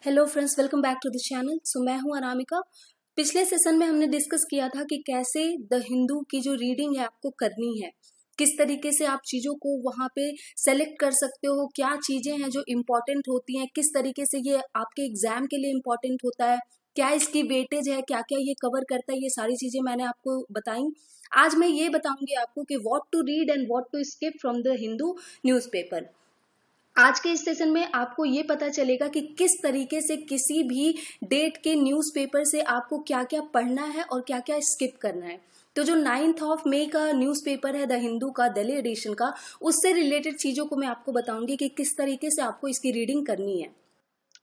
Hello friends, welcome back to the channel. मैं हूं अनामिका। पिछले सेशन में हमने डिस्कस किया था कि कैसे द हिंदू की जो रीडिंग है आपको करनी है, किस तरीके से आप चीजों को वहां पे सेलेक्ट कर सकते हो, क्या चीजें हैं जो इम्पोर्टेंट होती हैं, किस तरीके से ये आपके एग्जाम के लिए इम्पोर्टेंट होता है, क्या इसकी वेटेज है, क्या क्या ये कवर करता है, ये सारी चीजें मैंने आपको बताई। आज मैं ये बताऊंगी आपको कि what to read and what to skip from the Hindu newspaper. आज के इस सेशन में आपको ये पता चलेगा कि किस तरीके से किसी भी डेट के न्यूज़पेपर से आपको क्या क्या पढ़ना है और क्या क्या स्किप करना है। तो जो 9th ऑफ मई का न्यूज़पेपर है द हिंदू का दिल्ली एडिशन का, उससे रिलेटेड चीजों को मैं आपको बताऊंगी कि किस तरीके से आपको इसकी रीडिंग करनी है।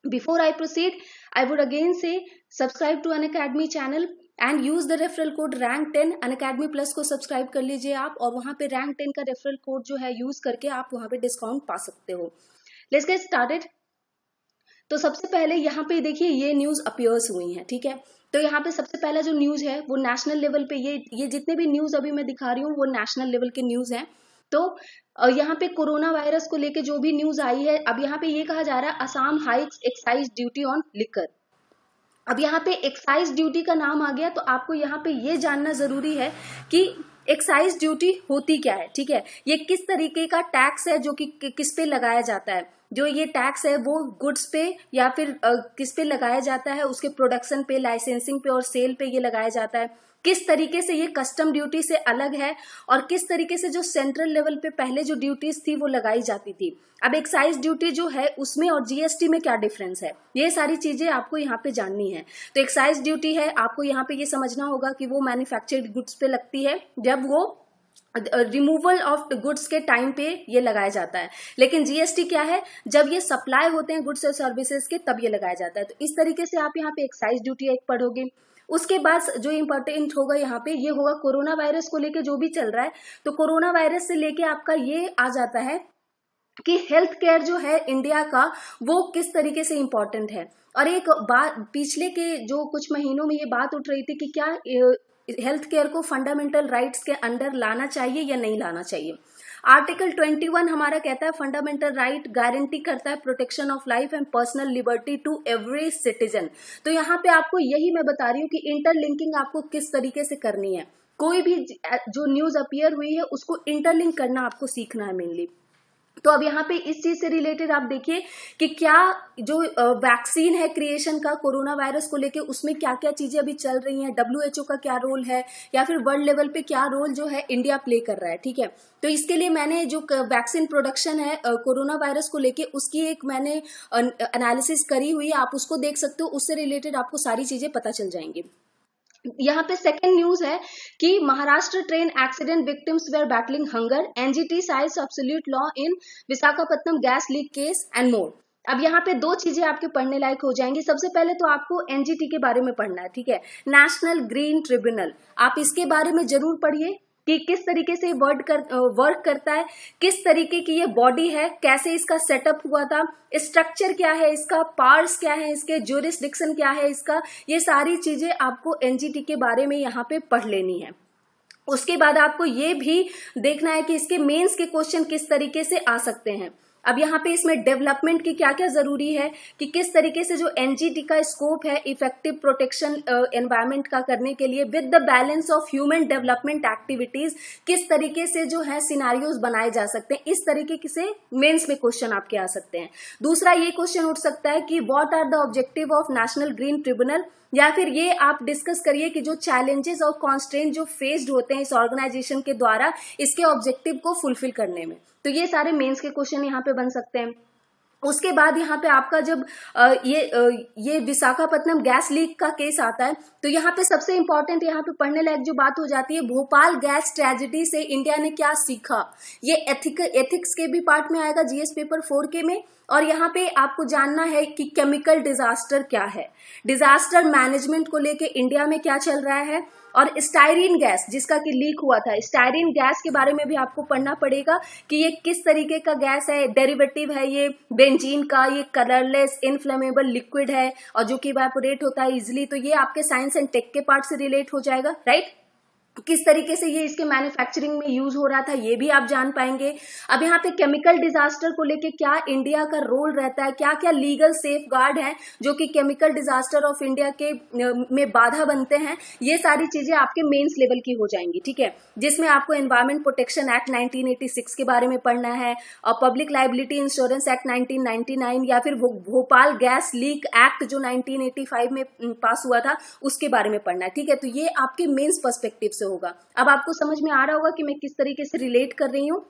Before I proceed, I would again say subscribe to Unacademy channel and use the referral code rank 10। Unacademy plus को सब्सक्राइब कर लीजिए आप, और वहां पे रैंक 10 का रेफरल कोड जो है यूज करके आप वहां पे डिस्काउंट पा सकते हो। Let's get started. तो सबसे पहले यहाँ पे देखिए ये न्यूज अपीयर्स हुई है, ठीक है। तो यहाँ पे सबसे पहला जो न्यूज है वो नेशनल लेवल पे, ये जितने भी न्यूज अभी मैं दिखा रही हूँ वो नेशनल लेवल के न्यूज हैं। तो यहाँ पे कोरोना वायरस को लेके जो भी न्यूज आई है, अब यहाँ पे ये कहा जा रहा है Assam hikes excise duty on liquor. अब यहाँ पे एक्साइज ड्यूटी का नाम आ गया, तो आपको यहाँ पे ये जानना जरूरी है कि एक्साइज ड्यूटी होती क्या है, ठीक है। ये किस तरीके का टैक्स है जो कि किस पे लगाया जाता है। जो ये टैक्स है वो गुड्स पे या फिर किस पे लगाया जाता है, उसके प्रोडक्शन पे, लाइसेंसिंग पे और सेल पे ये लगाया जाता है। किस तरीके से ये कस्टम ड्यूटी से अलग है और किस तरीके से जो सेंट्रल लेवल पे पहले जो ड्यूटीज थी वो लगाई जाती थी। अब एक्साइज ड्यूटी जो है उसमें और जीएसटी में क्या डिफरेंस है, ये सारी चीजें आपको यहाँ पे जाननी है। तो एक्साइज ड्यूटी है, आपको यहाँ पे ये समझना होगा कि वो मैन्युफैक्चर्ड गुड्स पे लगती है, जब वो रिमूवल ऑफ गुड्स के टाइम पे ये लगाया जाता है। लेकिन जीएसटी क्या है, जब ये सप्लाई होते हैं गुड्स और सर्विसेज के तब ये लगाया जाता है। तो इस तरीके से आप यहाँ पे एक्साइज ड्यूटी एक पढ़ोगे। उसके बाद जो इम्पोर्टेंट होगा यहाँ पे ये होगा कोरोना वायरस को लेके जो भी चल रहा है। तो कोरोना वायरस से लेके आपका ये आ जाता है कि हेल्थ केयर जो है इंडिया का वो किस तरीके से इम्पोर्टेंट है। और एक बात पिछले के जो कुछ महीनों में ये बात उठ रही थी कि क्या हेल्थ केयर को फंडामेंटल राइट्स के अंडर लाना चाहिए या नहीं लाना चाहिए। आर्टिकल 21 हमारा कहता है फंडामेंटल राइट गारंटी करता है protection of life and personal liberty to every citizen. तो यहाँ पे आपको यही मैं बता रही हूँ कि इंटरलिंकिंग आपको किस तरीके से करनी है। कोई भी जो न्यूज अपीयर हुई है उसको इंटरलिंक करना आपको सीखना है मेनली। तो अब यहाँ पे इस चीज से रिलेटेड आप देखिए कि क्या जो वैक्सीन है क्रिएशन का कोरोना वायरस को लेके, उसमें क्या क्या चीजें अभी चल रही हैं, डब्ल्यूएचओ का क्या रोल है या फिर वर्ल्ड लेवल पे क्या रोल जो है इंडिया प्ले कर रहा है, ठीक है। तो इसके लिए मैंने जो वैक्सीन प्रोडक्शन है कोरोना वायरस को लेके, उसकी एक मैंने एनालिसिस करी हुई है, आप उसको देख सकते हो। उससे रिलेटेड आपको सारी चीजें पता चल जाएंगी। यहाँ पे सेकेंड न्यूज है कि Maharashtra train accident victims were battling hunger, NGT says absolute law in Visakhapatnam gas leak case and more. अब यहाँ पे दो चीजें आपके पढ़ने लायक हो जाएंगी। सबसे पहले तो आपको एनजीटी के बारे में पढ़ना है, ठीक है, नेशनल ग्रीन ट्रिब्यूनल। आप इसके बारे में जरूर पढ़िए कि किस तरीके से वर्क करता है, किस तरीके की ये बॉडी है, कैसे इसका सेटअप हुआ था, स्ट्रक्चर क्या है इसका, पार्ट्स क्या है इसके, ज्यूरिसडिक्शन क्या है इसका, ये सारी चीजें आपको एनजीटी के बारे में यहाँ पे पढ़ लेनी है। उसके बाद आपको ये भी देखना है कि इसके मेंस के क्वेश्चन किस तरीके से आ सकते हैं। अब यहाँ पे इसमें डेवलपमेंट की क्या क्या जरूरी है कि किस तरीके से जो एनजीटी का स्कोप है इफेक्टिव प्रोटेक्शन एनवायरमेंट का करने के लिए with the balance of human development activities, किस तरीके से जो है सिनारियोज बनाए जा सकते हैं। इस तरीके से मेंस में क्वेश्चन आपके आ सकते हैं। दूसरा ये क्वेश्चन उठ सकता है कि what are the objective of national green tribunal, या फिर ये आप डिस्कस करिए कि जो चैलेंजेस और कॉन्स्ट्रेंट जो फेस्ड होते हैं इस ऑर्गेनाइजेशन के द्वारा इसके ऑब्जेक्टिव को फुलफिल करने में। तो ये सारे मेंस के क्वेश्चन यहाँ पे बन सकते हैं। उसके बाद यहाँ पे आपका जब ये विशाखापट्टनम गैस लीक का केस आता है, तो यहाँ पे सबसे इंपॉर्टेंट यहाँ पे पढ़ने लायक जो बात हो जाती है, भोपाल गैस ट्रेजेडी से इंडिया ने क्या सीखा। ये एथिक्स के भी पार्ट में आएगा जीएस पेपर 4 के में। और यहाँ पे आपको जानना है कि केमिकल डिजास्टर क्या है, डिजास्टर मैनेजमेंट को लेके इंडिया में क्या चल रहा है, और स्टाइरिन गैस जिसका कि लीक हुआ था, स्टाइरिन गैस के बारे में भी आपको पढ़ना पड़ेगा कि ये किस तरीके का गैस है, डेरिवेटिव है ये बेंजीन का, ये कलरलेस इनफ्लेमेबल लिक्विड है और जो कि इवेपोरेट होता है इजिली। तो ये आपके साइंस एंड टेक के पार्ट से रिलेट हो जाएगा, राइट। किस तरीके से ये इसके मैन्युफैक्चरिंग में यूज हो रहा था ये भी आप जान पाएंगे। अब यहाँ पे केमिकल डिजास्टर को लेके क्या इंडिया का रोल रहता है, क्या क्या लीगल सेफ गार्ड है जो कि केमिकल डिजास्टर ऑफ इंडिया के में बाधा बनते हैं, ये सारी चीजें आपके मेंस लेवल की हो जाएंगी, ठीक है। जिसमें आपको एनवायरमेंट प्रोटेक्शन एक्ट 1986 के बारे में पढ़ना है, और पब्लिक लाइबिलिटी इंश्योरेंस एक्ट 1999, या फिर भोपाल गैस लीक एक्ट जो 1985 में पास हुआ था उसके बारे में पढ़ना है, ठीक है। तो ये आपके मेंस पर्सपेक्टिव से होगा। अब आपको समझ में आ रहा होगा कि मैं किस तरीके से रिलेट कर रही हूँ।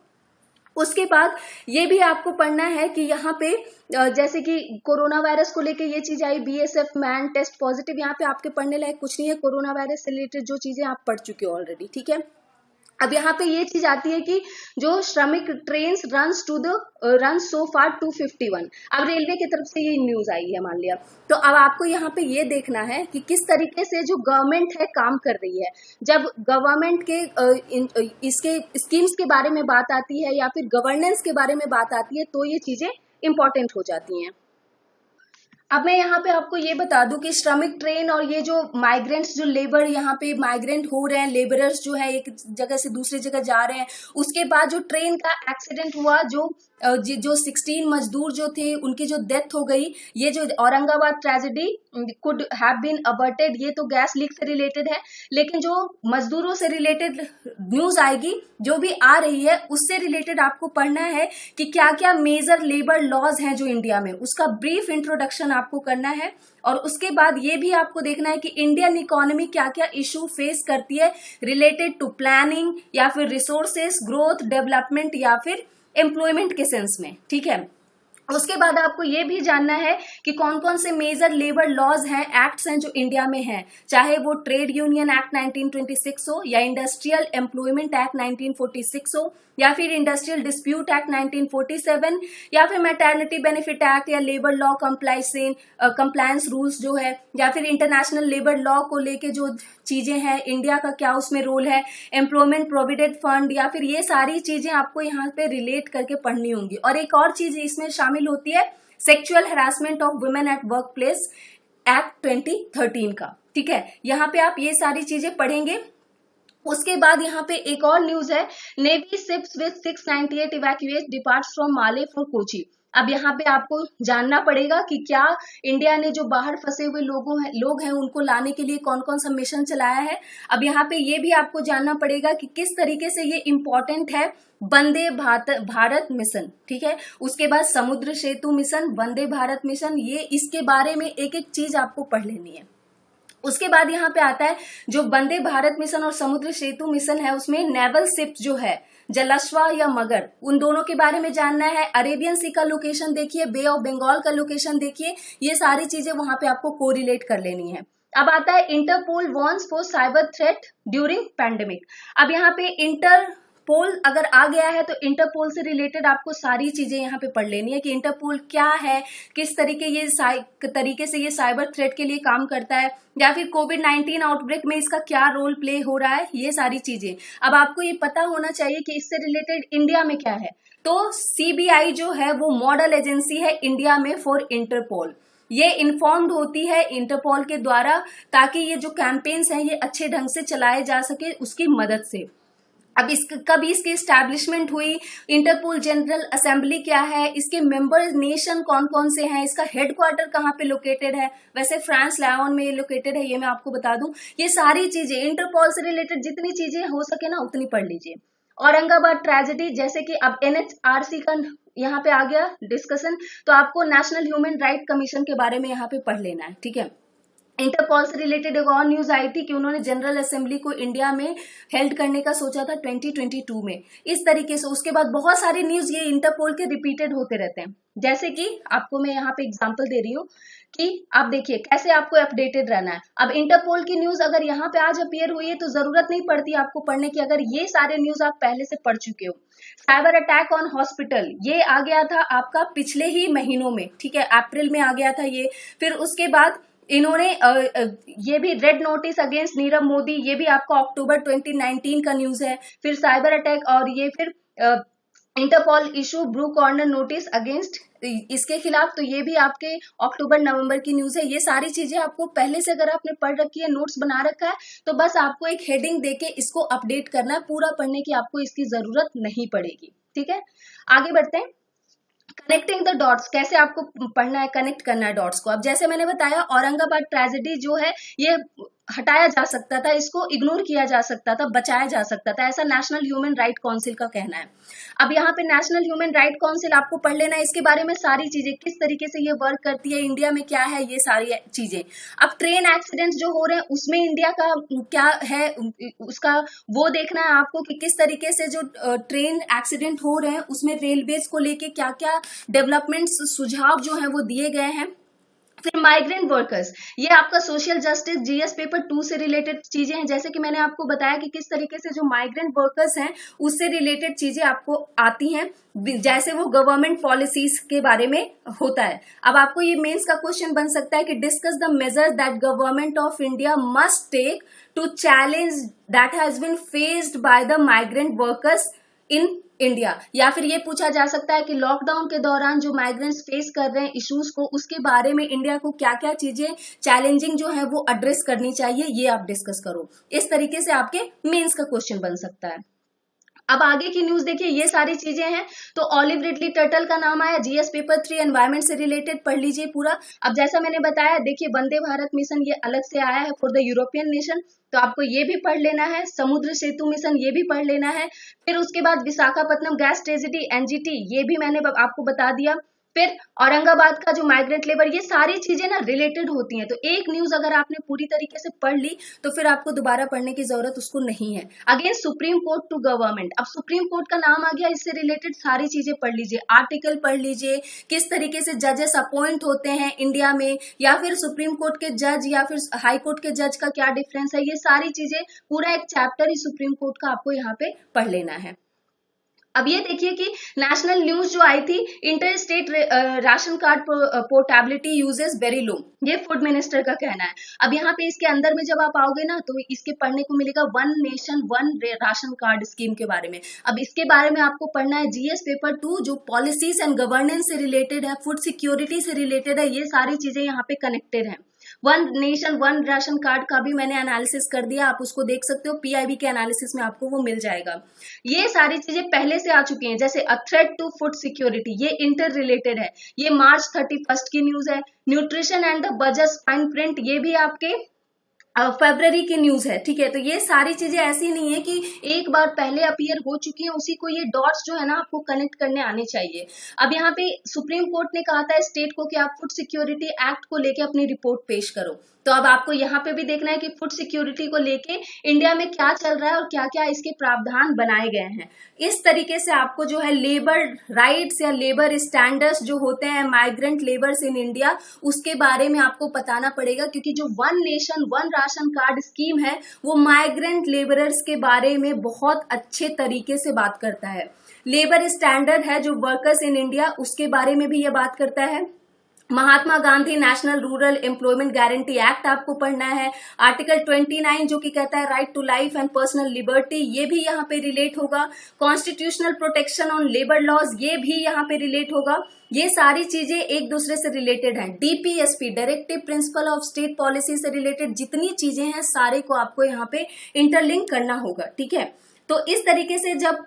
उसके बाद ये भी आपको पढ़ना है कि यहाँ पे जैसे कि कोरोना वायरस को लेके ये चीज आई, बीएसएफ मैन टेस्ट पॉजिटिव, यहाँ पे आपके पढ़ने लायक कुछ नहीं है, कोरोना वायरस से रिलेटेड जो चीजें आप पढ़ चुके हो ऑलरेडी, ठीक है। अब यहाँ पे ये चीज आती है कि जो श्रमिक ट्रेन रन सो फार 251, अब रेलवे की तरफ से ये न्यूज आई है मान लिया, तो अब आपको यहाँ पे ये देखना है कि किस तरीके से जो गवर्नमेंट है काम कर रही है। जब गवर्नमेंट के इसके स्कीम्स के बारे में बात आती है या फिर गवर्नेंस के बारे में बात आती है तो ये चीजें इंपॉर्टेंट हो जाती हैं। अब मैं यहाँ पे आपको ये बता दूं कि श्रमिक ट्रेन और ये जो माइग्रेंट्स, जो लेबर यहाँ पे माइग्रेंट हो रहे हैं, लेबरर्स जो है एक जगह से दूसरी जगह जा रहे हैं, उसके बाद जो ट्रेन का एक्सीडेंट हुआ, जो 16 मजदूर जो थे उनकी जो डेथ हो गई, ये जो Aurangabad tragedy could have been averted, ये तो गैस लीक से रिलेटेड है, लेकिन जो मजदूरों से रिलेटेड न्यूज आएगी जो भी आ रही है उससे रिलेटेड आपको पढ़ना है कि क्या क्या मेजर लेबर लॉज हैं जो इंडिया में, उसका ब्रीफ इंट्रोडक्शन आपको करना है। और उसके बाद ये भी आपको देखना है कि इंडियन इकोनॉमी क्या क्या इशू फेस करती है रिलेटेड टू प्लानिंग या फिर रिसोर्सेस ग्रोथ डेवलपमेंट या फिर एम्प्लॉयमेंट के सेंस में, ठीक है। उसके बाद आपको ये भी जानना है कि कौन कौन से मेजर लेबर लॉज हैं, एक्ट्स हैं जो इंडिया में हैं, चाहे वो ट्रेड यूनियन एक्ट 1926 हो या इंडस्ट्रियल एम्प्लॉयमेंट एक्ट 1946 हो या फिर इंडस्ट्रियल डिस्प्यूट एक्ट 1947 या फिर मैटरनिटी बेनिफिट एक्ट या लेबर लॉ कंप्लायंस रूल्स जो है, या फिर इंटरनेशनल लेबर लॉ को लेके जो चीजें हैं इंडिया का क्या उसमें रोल है, एम्प्लॉयमेंट प्रोविडेंट फंड, या फिर ये सारी चीजें आपको यहाँ पे रिलेट करके पढ़नी होंगी। और एक और चीज इसमें शामिल होती है sexual harassment of women at work place act 2013 का, ठीक है। यहाँ पे आप ये सारी चीजें पढ़ेंगे। उसके बाद यहाँ पे एक और न्यूज है, navy ships with 698 evacuate departs from Male for Kochi. अब यहाँ पे आपको जानना पड़ेगा कि क्या इंडिया ने जो बाहर फंसे हुए लोग हैं उनको लाने के लिए कौन कौन सा मिशन चलाया है। अब यहाँ पे ये भी आपको जानना पड़ेगा कि किस तरीके से ये इम्पोर्टेंट है वंदे भारत मिशन, ठीक है। उसके बाद समुद्र सेतु मिशन, वंदे भारत मिशन, ये इसके बारे में एक एक चीज आपको पढ़ लेनी है। उसके बाद यहाँ पे आता है जो वंदे भारत मिशन और समुद्र सेतु मिशन है उसमें नेवल शिप जो है जलाश्वा या मगर, उन दोनों के बारे में जानना है। अरेबियन सी का लोकेशन देखिए, बे ऑफ बंगाल का लोकेशन देखिए, ये सारी चीजें वहां पे आपको कोरिलेट कर लेनी है। अब आता है Interpol warns for cyber threat during pandemic. अब यहाँ पे इंटरपोल अगर आ गया है तो इंटरपोल से रिलेटेड आपको सारी चीजें यहाँ पे पढ़ लेनी है कि इंटरपोल क्या है, किस तरीके से ये साइबर थ्रेट के लिए काम करता है, या फिर कोविड-19 आउटब्रेक में इसका क्या रोल प्ले हो रहा है, ये सारी चीजें। अब आपको ये पता होना चाहिए कि इससे रिलेटेड इंडिया में क्या है। तो सीबीआई जो है वो मॉडल एजेंसी है इंडिया में फॉर इंटरपोल, ये इन्फॉर्म्ड होती है इंटरपोल के द्वारा ताकि ये जो कैंपेन्स हैं ये अच्छे ढंग से चलाए जा सके उसकी मदद से। अब कब इसकी एस्टैब्लिशमेंट हुई, इंटरपोल जनरल असेंबली क्या है, इसके मेंबर नेशन कौन कौन से हैं, इसका हेडक्वार्टर कहाँ पे लोकेटेड है, वैसे फ्रांस लायन में लोकेटेड है, ये मैं आपको बता दूं। ये सारी चीजें इंटरपोल से रिलेटेड जितनी चीजें हो सके ना उतनी पढ़ लीजिए। औरंगाबाद ट्रेजेडी, जैसे कि अब एनएचआरसी का यहाँ पे आ गया डिस्कशन, तो आपको नेशनल ह्यूमन राइट कमीशन के बारे में यहाँ पे पढ़ लेना है, ठीक है। इंटरपोल से रिलेटेड एक और न्यूज आई थी कि उन्होंने जनरल असेंबली को इंडिया में हेल्ड करने का सोचा था 2022 में, इस तरीके से। उसके बाद बहुत सारे न्यूज ये इंटरपोल के रिपीटेड होते रहते हैं, जैसे कि आपको मैं यहाँ पे एग्जांपल दे रही हूँ कि आप देखिए कैसे आपको अपडेटेड रहना है। अब इंटरपोल की न्यूज अगर यहाँ पे आज अपीयर हुई है तो जरूरत नहीं पड़ती आपको पढ़ने की, अगर ये सारे न्यूज आप पहले से पढ़ चुके हो। साइबर अटैक ऑन हॉस्पिटल, ये आ गया था आपका पिछले ही महीनों में, ठीक है, अप्रैल में आ गया था ये। फिर उसके बाद इन्होंने ये भी red notice against Nirav Modi, ये भी आपका अक्टूबर 2019 का न्यूज है। फिर साइबर अटैक, और ये फिर Interpol issue blue corner notice against इसके खिलाफ, तो ये भी आपके अक्टूबर नवंबर की न्यूज है। ये सारी चीजें आपको पहले से अगर आपने पढ़ रखी है, नोट्स बना रखा है, तो बस आपको एक हेडिंग देके इसको अपडेट करना है, पूरा पढ़ने की आपको इसकी जरूरत नहीं पड़ेगी। ठीक है, आगे बढ़ते हैं। कनेक्टिंग द डॉट्स, कैसे आपको पढ़ना है, कनेक्ट करना है डॉट्स को। अब जैसे मैंने बताया, औरंगाबाद ट्रेजेडी जो है ये हटाया जा सकता था, इसको इग्नोर किया जा सकता था, बचाया जा सकता था, ऐसा नेशनल ह्यूमन राइट काउंसिल का कहना है। अब यहाँ पे नेशनल ह्यूमन राइट काउंसिल आपको पढ़ लेना है, इसके बारे में सारी चीजें, किस तरीके से ये वर्क करती है, इंडिया में क्या है, ये सारी चीजें। अब ट्रेन एक्सीडेंट्स जो हो रहे हैं उसमें इंडिया का क्या है, उसका वो देखना है आपको कि किस तरीके से जो ट्रेन एक्सीडेंट हो रहे हैं उसमें रेलवेज को लेके क्या क्या डेवलपमेंट्स, सुझाव जो है वो दिए गए हैं। फिर माइग्रेंट वर्कर्स, ये आपका सोशल जस्टिस जीएस पेपर 2 से रिलेटेड चीजें हैं। जैसे कि मैंने आपको बताया कि किस तरीके से जो माइग्रेंट वर्कर्स हैं उससे रिलेटेड चीजें आपको आती हैं, जैसे वो गवर्नमेंट पॉलिसीज के बारे में होता है। अब आपको ये मेंस का क्वेश्चन बन सकता है कि discuss the measures that government of India must take to challenge that has been faced by the migrant workers in India. या फिर ये पूछा जा सकता है कि लॉकडाउन के दौरान जो माइग्रेंट्स फेस कर रहे हैं इश्यूज को, उसके बारे में इंडिया को क्या क्या चीजें चैलेंजिंग जो है वो एड्रेस करनी चाहिए, ये आप डिस्कस करो। इस तरीके से आपके मेंस का क्वेश्चन बन सकता है। अब आगे की न्यूज देखिए, ये सारी चीजें हैं। तो ऑलिव रिडली टर्टल का नाम आया, जीएस पेपर 3 एनवायरमेंट से रिलेटेड पढ़ लीजिए पूरा। अब जैसा मैंने बताया, देखिए वंदे भारत मिशन ये अलग से आया है फॉर द यूरोपियन नेशन, तो आपको ये भी पढ़ लेना है। समुद्र सेतु मिशन ये भी पढ़ लेना है। फिर उसके बाद विशाखापट्टनम गैस ट्रेजेडी एनजीटी, ये भी मैंने आपको बता दिया। फिर औरंगाबाद का जो माइग्रेंट लेबर, ये सारी चीजें ना रिलेटेड होती हैं। तो एक न्यूज अगर आपने पूरी तरीके से पढ़ ली तो फिर आपको दोबारा पढ़ने की जरूरत उसको नहीं है। Again Supreme Court to government, अब सुप्रीम कोर्ट का नाम आ गया, इससे रिलेटेड सारी चीजें पढ़ लीजिए, आर्टिकल पढ़ लीजिए, किस तरीके से जजेस अपॉइंट होते हैं इंडिया में, या फिर सुप्रीम कोर्ट के जज या फिर हाई कोर्ट के जज का क्या डिफरेंस है, ये सारी चीजें पूरा एक चैप्टर ही सुप्रीम कोर्ट का आपको यहाँ पे पढ़ लेना है। अब ये देखिए कि नेशनल न्यूज जो आई थी, inter state ration card portability uses very low, ये फूड मिनिस्टर का कहना है। अब यहाँ पे इसके अंदर में जब आप आओगे ना तो इसके पढ़ने को मिलेगा one nation one ration card scheme के बारे में। अब इसके बारे में आपको पढ़ना है जीएस पेपर 2, जो पॉलिसीज एंड गवर्नेंस से रिलेटेड है, फूड सिक्योरिटी से रिलेटेड है, ये सारी चीजें यहाँ पे कनेक्टेड है। One nation one ration card का भी मैंने एनालिसिस कर दिया, आप उसको देख सकते हो, पीआईबी के एनालिसिस में आपको वो मिल जाएगा। ये सारी चीजें पहले से आ चुकी हैं, जैसे a threat to food security, ये इंटर रिलेटेड है, ये मार्च 31 की न्यूज है। Nutrition and the budget fine print, ये भी आपके फरवरी की न्यूज है। ठीक है, तो ये सारी चीजें ऐसी नहीं है कि एक बार पहले अपीयर हो चुकी है, उसी को ये डॉट्स जो है ना आपको कनेक्ट करने आने चाहिए। अब यहाँ पे सुप्रीम कोर्ट ने कहा था स्टेट को कि आप फूड सिक्योरिटी एक्ट को लेके अपनी रिपोर्ट पेश करो, तो अब आपको यहाँ पे भी देखना है कि फूड सिक्योरिटी को लेके इंडिया में क्या चल रहा है और क्या क्या इसके प्रावधान बनाए गए हैं। इस तरीके से आपको जो है लेबर राइट्स या लेबर स्टैंडर्ड्स जो होते हैं माइग्रेंट लेबर्स इन इंडिया, उसके बारे में आपको बताना पड़ेगा, क्योंकि जो one nation one ration card scheme है वो माइग्रेंट लेबरर्स के बारे में बहुत अच्छे तरीके से बात करता है। लेबर स्टैंडर्ड है जो वर्कर्स इन इंडिया, उसके बारे में भी ये बात करता है। Mahatma Gandhi national rural employment guarantee act आपको पढ़ना है। आर्टिकल 29 जो कि कहता है right to life and personal liberty, ये भी यहाँ पे रिलेट होगा। Constitutional protection on labour laws, ये भी यहाँ पे रिलेट होगा। ये सारी चीजें एक दूसरे से रिलेटेड हैं। DPSP directive principle of state policy से रिलेटेड जितनी चीजें हैं सारे को आपको यहाँ पे इंटरलिंक करना होगा। ठीक है, तो इस तरीके से जब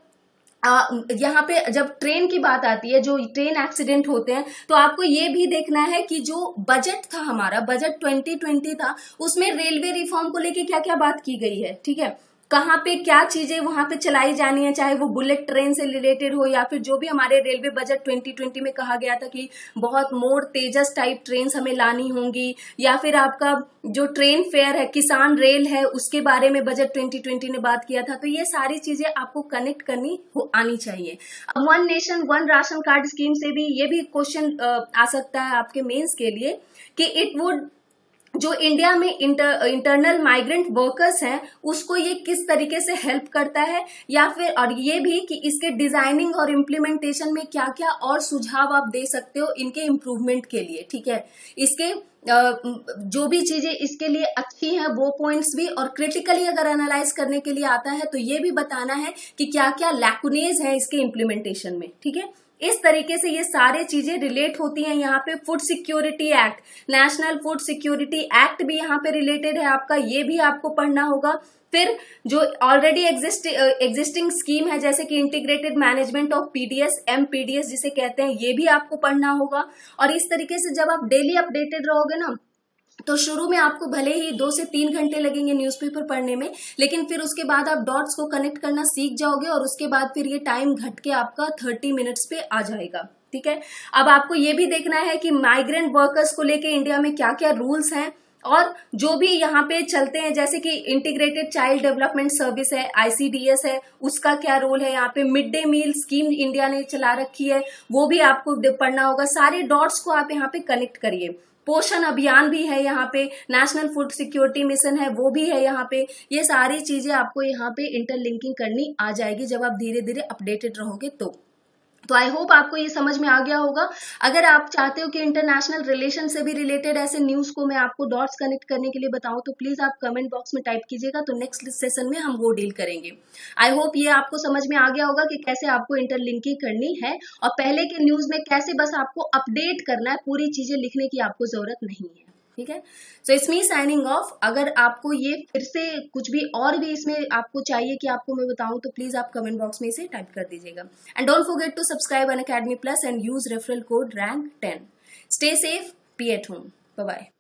यहाँ पे जब ट्रेन की बात आती है, जो ट्रेन एक्सीडेंट होते हैं, तो आपको ये भी देखना है कि जो बजट था हमारा, बजट 2020 था, उसमें रेलवे रिफॉर्म को लेके क्या क्या बात की गई है। ठीक है, कहाँ पे क्या चीजें वहां पे चलाई जानी है, चाहे वो बुलेट ट्रेन से रिलेटेड हो या फिर जो भी हमारे रेलवे बजट 2020 में कहा गया था कि बहुत मोर तेजस टाइप ट्रेन हमें लानी होंगी, या फिर आपका जो ट्रेन फेयर है, किसान रेल है, उसके बारे में बजट 2020 ने बात किया था। तो ये सारी चीजें आपको कनेक्ट करनी आनी चाहिए। अब one nation one ration card scheme से भी ये भी क्वेश्चन आ सकता है आपके मेंस के लिए कि इट वुड, जो इंडिया में इंटरनल माइग्रेंट वर्कर्स हैं उसको ये किस तरीके से हेल्प करता है, या फिर और ये भी कि इसके डिजाइनिंग और इम्प्लीमेंटेशन में क्या क्या और सुझाव आप दे सकते हो इनके इम्प्रूवमेंट के लिए। ठीक है, इसके जो भी चीजें इसके लिए अच्छी हैं वो पॉइंट्स भी, और क्रिटिकली अगर एनालाइज करने के लिए आता है तो ये भी बताना है कि क्या क्या लैकुनेज है इसके इम्प्लीमेंटेशन में। ठीक है, इस तरीके से ये सारे चीजें रिलेट होती हैं। यहाँ पे food security act, national food security act भी यहाँ पे रिलेटेड है आपका, ये भी आपको पढ़ना होगा। फिर जो ऑलरेडी एग्जिस्टिंग स्कीम है जैसे कि इंटीग्रेटेड मैनेजमेंट ऑफ पीडीएस, एमपीडीएस जिसे कहते हैं, ये भी आपको पढ़ना होगा। और इस तरीके से जब आप डेली अपडेटेड रहोगे ना, तो शुरू में आपको भले ही 2 से 3 घंटे लगेंगे न्यूज़पेपर पढ़ने में, लेकिन फिर उसके बाद आप डॉट्स को कनेक्ट करना सीख जाओगे और उसके बाद फिर ये टाइम घट के आपका 30 मिनट्स पे आ जाएगा। ठीक है, अब आपको ये भी देखना है कि माइग्रेंट वर्कर्स को लेके इंडिया में क्या क्या रूल्स हैं, और जो भी यहाँ पे चलते हैं जैसे कि इंटीग्रेटेड चाइल्ड डेवलपमेंट सर्विस है, आईसीडीएस है, उसका क्या रोल है। यहाँ पे mid day meal scheme India ने चला रखी है, वो भी आपको पढ़ना होगा। सारे डॉट्स को आप यहाँ पे कनेक्ट करिए। पोषण अभियान भी है यहाँ पे, नेशनल फूड सिक्योरिटी मिशन है वो भी है यहाँ पे। ये सारी चीजें आपको यहाँ पे इंटरलिंकिंग करनी आ जाएगी जब आप धीरे धीरे अपडेटेड रहोगे तो आई होप आपको ये समझ में आ गया होगा। अगर आप चाहते हो कि इंटरनेशनल रिलेशन से भी रिलेटेड ऐसे न्यूज को मैं आपको डॉट्स कनेक्ट करने के लिए बताऊं, तो प्लीज आप कमेंट बॉक्स में टाइप कीजिएगा, तो नेक्स्ट सेशन में हम वो डील करेंगे। आई होप ये आपको समझ में आ गया होगा कि कैसे आपको इंटरलिंकिंग करनी है, और पहले के न्यूज में कैसे बस आपको अपडेट करना है, पूरी चीजें लिखने की आपको जरूरत नहीं है। ठीक है, so it's me signing off. अगर आपको ये फिर से कुछ भी और भी इसमें आपको चाहिए कि आपको मैं बताऊं, तो प्लीज आप कमेंट बॉक्स में इसे टाइप कर दीजिएगा। And don't forget to subscribe Unacademy plus and use referral code rank 10। Stay safe, be at home, bye bye.